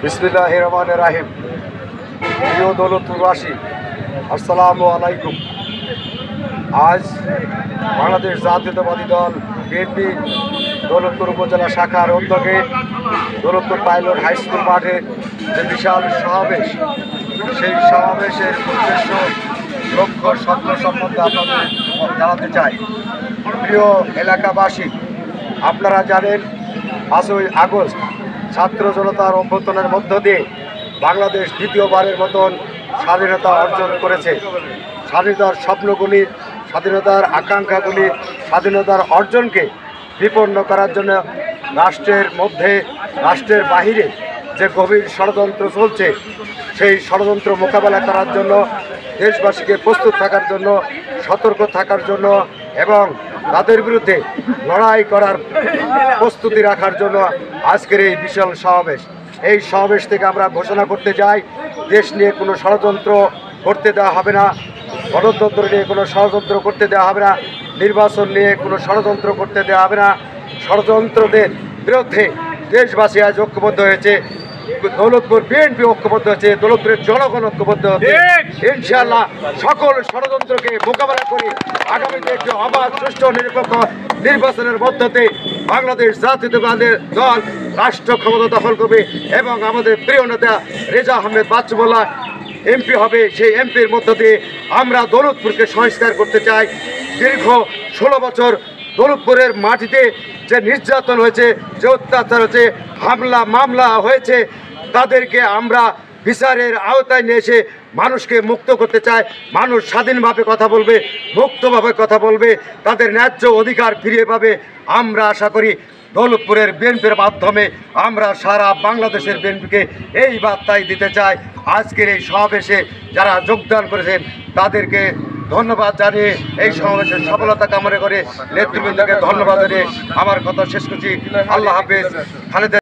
বিসমিল্লাহির রহমানির রহিম। প্রিয় দৌলতপুরবাসী, আসসালামু আলাইকুম। আজ বাংলাদেশ জাতীয়তাবাদী দল বিএনপি দৌলতপুর উপজেলা শাখার উদ্যোগে দৌলতপুর পাইলট হাই স্কুল মাঠে যে বিশাল সমাবেশ, সেই সমাবেশের উদ্দেশ্য, লক্ষ্য, স্বপ্ন সম্বন্ধে আপনাদের জানাতে চাই। প্রিয় এলাকাবাসী, আপনারা জানেন 5ই আগস্ট ছাত্র জনতার অভ্যুত্থানের মধ্য দিয়ে বাংলাদেশ দ্বিতীয়বারের মতন স্বাধীনতা অর্জন করেছে। স্বাধীনতার স্বপ্নগুলি, স্বাধীনতার আকাঙ্ক্ষাগুলি, স্বাধীনতার অর্জনকে বিপন্ন করার জন্য রাষ্ট্রের মধ্যে, রাষ্ট্রের বাহিরে যে গভীর ষড়যন্ত্র চলছে, সেই ষড়যন্ত্র মোকাবেলা করার জন্য দেশবাসীকে প্রস্তুত থাকার জন্য, সতর্ক থাকার জন্য এবং তাদের বিরুদ্ধে লড়াই করার প্রস্তুতি রাখার জন্য আজকের এই বিশাল সমাবেশ। এই সমাবেশ থেকে আমরা ঘোষণা করতে চাই, দেশ নিয়ে কোনো ষড়যন্ত্র করতে দেওয়া হবে না, গণতন্ত্র নিয়ে কোনো ষড়যন্ত্র করতে দেওয়া হবে না, নির্বাচন নিয়ে কোনো ষড়যন্ত্র করতে দেওয়া হবে না। ষড়যন্ত্রদের বিরুদ্ধে দেশবাসী আজ ঐক্যবদ্ধ হয়েছে, দৌলতপুর বিএনপি ঐক্যবদ্ধ হয়েছে, দৌলতপুরের জনগণ ঐক্যবদ্ধ হয়েছে। ইনশাআল্লাহ সকল ষড়যন্ত্রকে মোকাবেলা করে আগামীতে একটি অবাধ, সুষ্ঠু, নিরপেক্ষ নির্বাচনের মধ্যে বাংলাদেশ জাতীয়তাবাদী দল রাষ্ট্র ক্ষমতা দখল করবে এবং আমাদের প্রিয় নেতা রেজা আহমেদ বাচ্চুমোল্লা এমপি হবে। সেই এমপির মধ্য দিয়ে আমরা দৌলতপুরকে সংস্কার করতে চাই। দীর্ঘ 16 বছর দৌলতপুরের মাটিতে যে নির্যাতন হয়েছে, যে অত্যাচার হয়েছে, হামলা মামলা হয়েছে, তাদেরকে আমরা বিচারের আওতায় নিয়ে এসে মানুষকে মুক্ত করতে চাই। মানুষ স্বাধীনভাবে কথা বলবে, মুক্তভাবে কথা বলবে, তাদের ন্যায্য অধিকার ফিরিয়ে পাবে। আমরা আশা করি দৌলতপুরের বিএনপির মাধ্যমে আমরা সারা বাংলাদেশের বিএনপিকে এই বার্তাই দিতে চাই। আজকের এই সমাবেশে যারা যোগদান করেছেন তাদেরকে ধন্যবাদ জানিয়ে, এই সমাবেশের সফলতা কামনা করে নেতৃবৃন্দকে ধন্যবাদ জানিয়ে আমার কথা শেষ করছি। আল্লাহ হাফেজ। খালেদা